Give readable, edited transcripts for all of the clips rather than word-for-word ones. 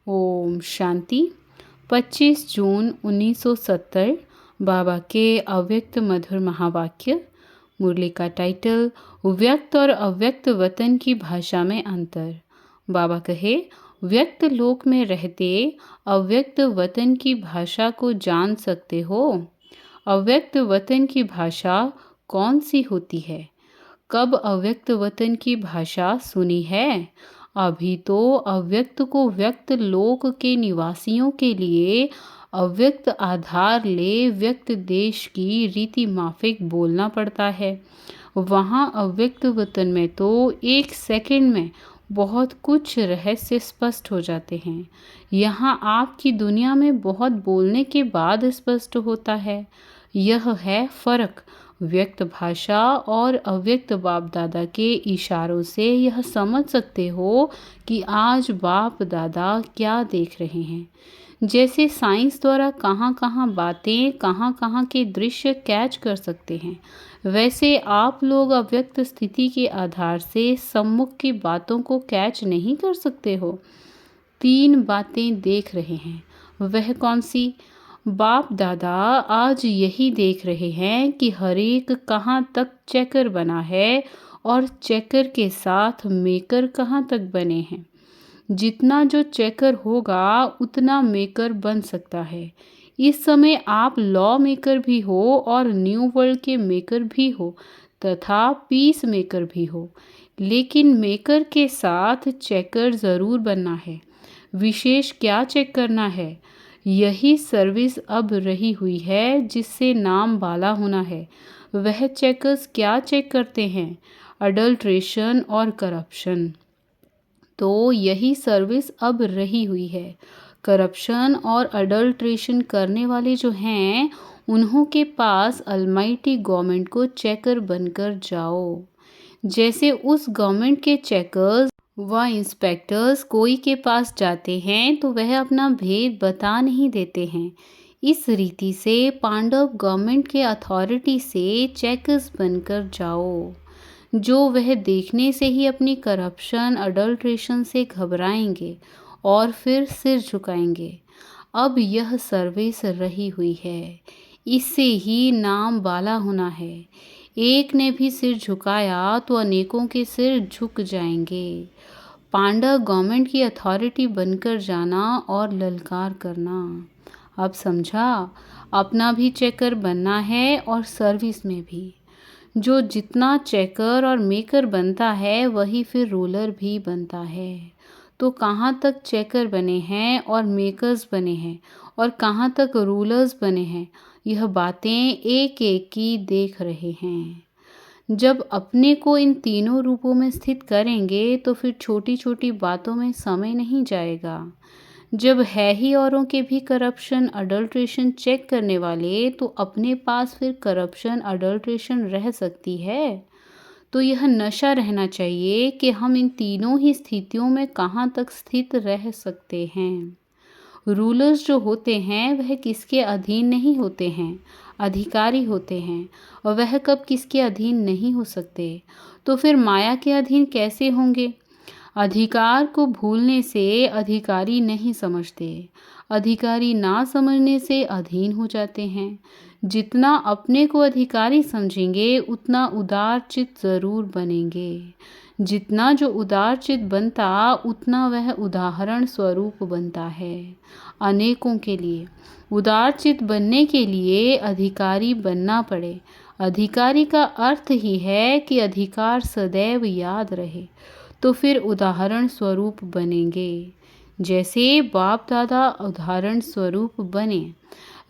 ओम शांति। 25 जून 1970 बाबा के अव्यक्त मधुर महावाक्य। मुरली का टाइटल व्यक्त और अव्यक्त वतन की भाषा में अंतर। बाबा कहे, व्यक्त लोक में रहते अव्यक्त वतन की भाषा को जान सकते हो। अव्यक्त वतन की भाषा कौन सी होती है? कब अव्यक्त वतन की भाषा सुनी है? अभी तो अव्यक्त को व्यक्त लोक के निवासियों के लिए अव्यक्त आधार ले व्यक्त देश की रीति माफिक बोलना पड़ता है। वहाँ अव्यक्त वतन में तो 1 सेकंड में बहुत कुछ रहस्य स्पष्ट हो जाते हैं। यहाँ आपकी दुनिया में बहुत बोलने के बाद स्पष्ट होता है। यह है फर्क। व्यक्त भाषा और अव्यक्त बाप दादा के इशारों से यह समझ सकते हो कि आज बाप दादा क्या देख रहे हैं। जैसे साइंस द्वारा कहाँ कहाँ बातें, कहाँ कहाँ के दृश्य कैच कर सकते हैं, वैसे आप लोग अव्यक्त स्थिति के आधार से सम्मुख की बातों को कैच नहीं कर सकते हो। 3 बातें देख रहे हैं, वह कौन सी? बाप दादा आज यही देख रहे हैं कि हर एक कहाँ तक चेकर बना है और चेकर के साथ मेकर कहाँ तक बने हैं। जितना जो चेकर होगा उतना मेकर बन सकता है। इस समय आप लॉ मेकर भी हो और न्यू वर्ल्ड के मेकर भी हो तथा पीस मेकर भी हो, लेकिन मेकर के साथ चेकर ज़रूर बनना है। विशेष क्या चेक करना है? यही सर्विस अब रही हुई है जिससे नाम वाला होना है। वह चेकर्स क्या चेक करते हैं? अडल्ट्रेशन और करप्शन। तो यही सर्विस अब रही हुई है। करप्शन और अडल्ट्रेशन करने वाले जो हैं, उन्हों के पास अलमाइटी गवर्नमेंट को चेकर बनकर जाओ। जैसे उस गवर्नमेंट के चेकर्स व इंस्पेक्टर्स कोई के पास जाते हैं तो वह अपना भेद बता नहीं देते हैं। इस रीति से पांडव गवर्नमेंट के अथॉरिटी से चेकर्स बनकर जाओ, जो वह देखने से ही अपनी करप्शन अडल्ट्रेशन से घबराएंगे और फिर सिर झुकाएंगे। अब यह सर्विस रही हुई है, इससे ही नाम वाला होना है। एक ने भी सिर झुकाया तो अनेकों के सिर झुक जाएंगे। पांडव गवर्नमेंट की अथॉरिटी बनकर जाना और ललकार करना। अब समझा? अपना भी चेकर बनना है और सर्विस में भी। जो जितना चेकर और मेकर बनता है वही फिर रूलर भी बनता है। तो कहाँ तक चेकर बने हैं और मेकर्स बने हैं और कहाँ तक रूलर्स बने हैं, यह बातें एक एक की देख रहे हैं। जब अपने को इन तीनों रूपों में स्थित करेंगे तो फिर छोटी छोटी बातों में समय नहीं जाएगा। जब है ही औरों के भी करप्शन अडल्ट्रेशन चेक करने वाले, तो अपने पास फिर करप्शन अडल्ट्रेशन रह सकती है? तो यह नशा रहना चाहिए कि हम इन तीनों ही स्थितियों में कहाँ तक स्थित रह सकते हैं। रूलर्स जो होते हैं वह किसके अधीन नहीं होते हैं, अधिकारी होते हैं, और वह कब किसके अधीन नहीं हो सकते। तो फिर माया के अधीन कैसे होंगे? अधिकार को भूलने से अधिकारी नहीं समझते, अधिकारी ना समझने से अधीन हो जाते हैं। जितना अपने को अधिकारी समझेंगे उतना उदार चित्त जरूर बनेंगे। जितना जो उदार चित्त बनता उतना वह उदाहरण स्वरूप बनता है अनेकों के लिए। उदार चित्त बनने के लिए अधिकारी बनना पड़े। अधिकारी का अर्थ ही है कि अधिकार सदैव याद रहे, तो फिर उदाहरण स्वरूप बनेंगे। जैसे बाप दादा उदाहरण स्वरूप बने,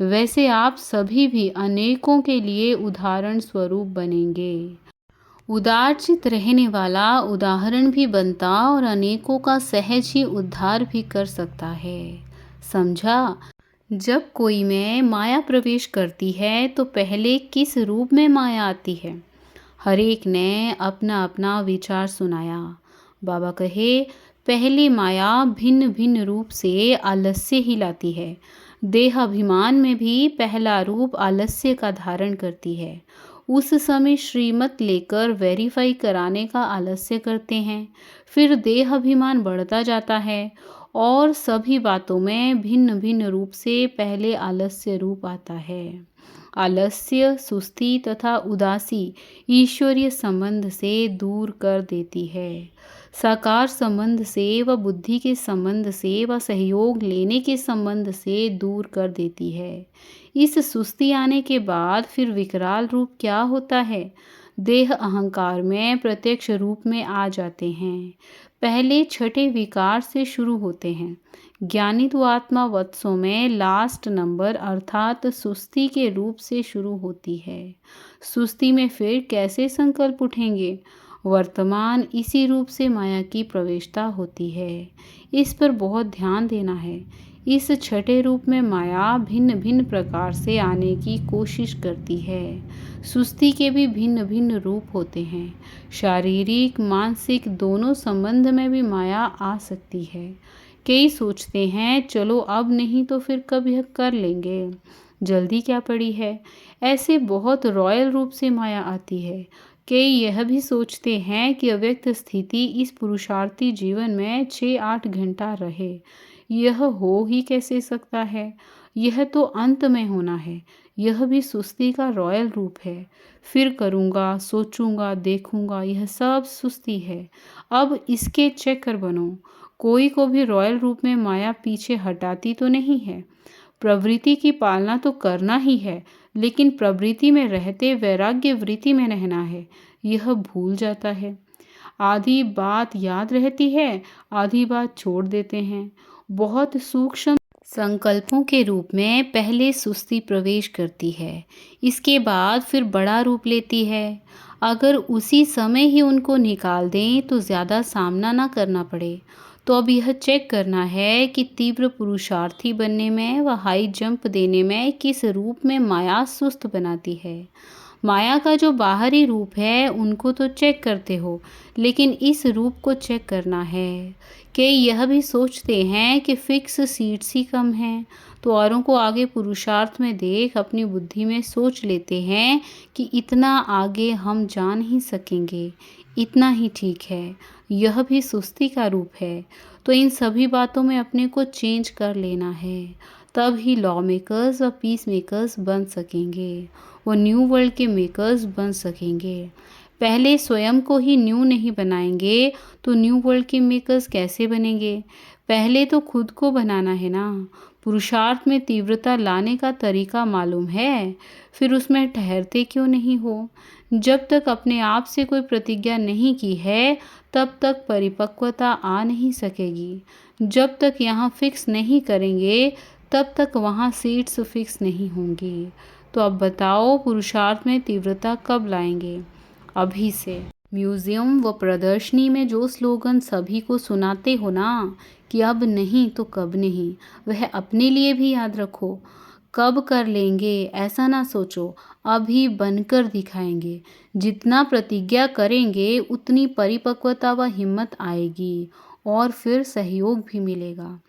वैसे आप सभी भी अनेकों के लिए उदाहरण स्वरूप बनेंगे। उदारचित रहने वाला उदाहरण भी बनता और अनेकों का सहज ही उद्धार भी कर सकता है। समझा? जब कोई में माया प्रवेश करती है तो पहले किस रूप में माया आती है? हर एक ने अपना अपना विचार सुनाया। बाबा कहे, पहली माया भिन्न भिन्न रूप से आलस्य ही लाती है। देह अभिमान में भी पहला रूप आलस्य का धारण करती है। उस समय श्रीमत लेकर वेरीफाई कराने का आलस्य करते हैं। फिर देह अभिमान बढ़ता जाता है और सभी बातों में भिन्न भिन्न रूप से पहले आलस्य रूप आता है। आलस्य, सुस्ती तथा उदासी ईश्वरीय संबंध से दूर कर देती है। साकार संबंध से व बुद्धि के संबंध से व सहयोग लेने के संबंध से दूर कर देती है। इस सुस्ती आने के बाद फिर विकराल रूप क्या होता है? देह अहंकार में प्रत्यक्ष रूप में आ जाते हैं। पहले छठे विकार से शुरू होते हैं। ज्ञानी तो आत्मा वत्सों में लास्ट नंबर अर्थात सुस्ती के रूप से शुरू होती है। सुस्ती में फिर कैसे संकल्प उठेंगे? वर्तमान इसी रूप से माया की प्रवेशता होती है। इस पर बहुत ध्यान देना है। इस छठे रूप में माया भिन्न भिन्न प्रकार से आने की कोशिश करती है। सुस्ती के भी भिन्न भिन्न रूप होते हैं। शारीरिक मानसिक दोनों संबंध में भी माया आ सकती है। कई सोचते हैं चलो अब नहीं तो फिर कब यह कर लेंगे, जल्दी क्या पड़ी है। ऐसे बहुत रॉयल रूप से माया आती है। कई यह भी सोचते हैं कि अव्यक्त स्थिति इस पुरुषार्थी जीवन में 6-8 घंटा रहे। यह हो ही कैसे सकता है? यह तो अंत में होना है। यह भी सुस्ती का रॉयल रूप है। फिर करूँगा, सोचूंगा, देखूंगा, यह सब सुस्ती है। अब इसके चक्कर बनो। कोई को भी रॉयल रूप में माया पीछे हटाती तो नहीं है। प्रवृत्ति की पालना तो करना ही है, लेकिन प्रवृत्ति में रहते वैराग्य वृत्ति में रहना है, यह भूल जाता है। आधी बात याद रहती है, आधी बात छोड़ देते हैं। बहुत सूक्ष्म संकल्पों के रूप में पहले सुस्ती प्रवेश करती है, इसके बाद फिर बड़ा रूप लेती है। अगर उसी समय ही उनको निकाल दें तो ज़्यादा सामना ना करना पड़े। तो अब यह चेक करना है कि तीव्र पुरुषार्थी बनने में व हाई जंप देने में किस रूप में माया सुस्त बनाती है। माया का जो बाहरी रूप है उनको तो चेक करते हो, लेकिन इस रूप को चेक करना है। कि यह भी सोचते हैं कि फिक्स सीट्स ही कम हैं, तो औरों को आगे पुरुषार्थ में देख अपनी बुद्धि में सोच लेते हैं कि इतना आगे हम जा नहीं सकेंगे, इतना ही ठीक है। यह भी सुस्ती का रूप है। तो इन सभी बातों में अपने को चेंज कर लेना है, तब ही लॉ मेकर्स व पीस मेकर्स बन सकेंगे, वो न्यू वर्ल्ड के मेकर्स बन सकेंगे। पहले स्वयं को ही न्यू नहीं बनाएंगे तो न्यू वर्ल्ड के मेकर्स कैसे बनेंगे? पहले तो खुद को बनाना है ना। पुरुषार्थ में तीव्रता लाने का तरीका मालूम है, फिर उसमें ठहरते क्यों नहीं हो? जब तक अपने आप से कोई प्रतिज्ञा नहीं की है तब तक परिपक्वता आ नहीं सकेगी। जब तक यहाँ फिक्स नहीं करेंगे तब तक वहाँ सीट्स फिक्स नहीं होंगी। तो अब बताओ पुरुषार्थ में तीव्रता कब लाएंगे? अभी से। म्यूजियम व प्रदर्शनी में जो स्लोगन सभी को सुनाते हो ना कि अब नहीं तो कब नहीं, वह अपने लिए भी याद रखो। कब कर लेंगे ऐसा ना सोचो, अभी बनकर दिखाएंगे। जितना प्रतिज्ञा करेंगे उतनी परिपक्वता व हिम्मत आएगी और फिर सहयोग भी मिलेगा।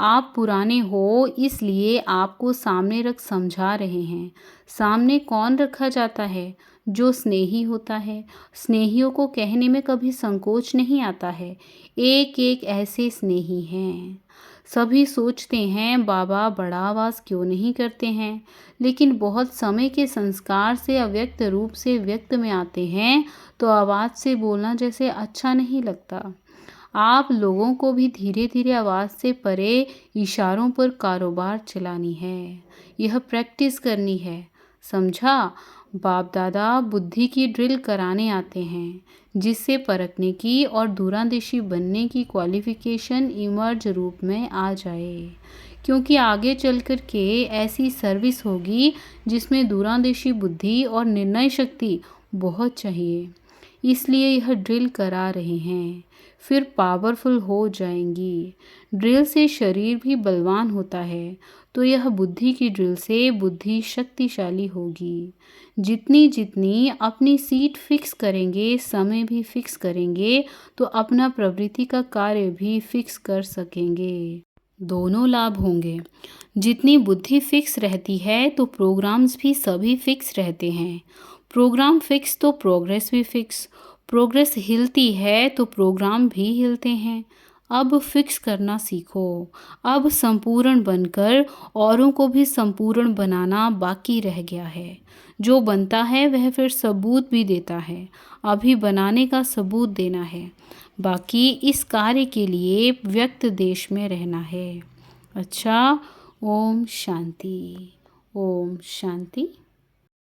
आप पुराने हो इसलिए आपको सामने रख समझा रहे हैं। सामने कौन रखा जाता है? जो स्नेही होता है। स्नेहियों को कहने में कभी संकोच नहीं आता है। एक एक ऐसे स्नेही हैं। सभी सोचते हैं बाबा बड़ा आवाज़ क्यों नहीं करते हैं, लेकिन बहुत समय के संस्कार से अव्यक्त रूप से व्यक्त में आते हैं तो आवाज़ से बोलना जैसे अच्छा नहीं लगता। आप लोगों को भी धीरे धीरे आवाज़ से परे इशारों पर कारोबार चलानी है। यह प्रैक्टिस करनी है, समझा? बाप दादा बुद्धि की ड्रिल कराने आते हैं, जिससे परखने की और दूरंदेशी बनने की क्वालिफिकेशन इमर्ज रूप में आ जाए। क्योंकि आगे चल कर के ऐसी सर्विस होगी जिसमें दूरंदेशी बुद्धि और निर्णय शक्ति बहुत चाहिए। इसलिए यह ड्रिल करा रहे हैं, फिर पावरफुल हो जाएंगी। ड्रिल से शरीर भी बलवान होता है, तो यह बुद्धि की ड्रिल से बुद्धि शक्तिशाली होगी। जितनी जितनी अपनी सीट फिक्स करेंगे, समय भी फिक्स करेंगे, तो अपना प्रवृत्ति का कार्य भी फिक्स कर सकेंगे। दोनों लाभ होंगे। जितनी बुद्धि फिक्स रहती है तो प्रोग्राम्स भी सभी फिक्स रहते हैं। प्रोग्राम फिक्स तो प्रोग्रेस भी फिक्स। प्रोग्रेस हिलती है तो प्रोग्राम भी हिलते हैं। अब फिक्स करना सीखो। अब संपूर्ण बनकर औरों को भी संपूर्ण बनाना बाकी रह गया है। जो बनता है वह फिर सबूत भी देता है। अभी बनाने का सबूत देना है। बाकी इस कार्य के लिए व्यक्त देश में रहना है। अच्छा, ओम शांति। ओम शांति।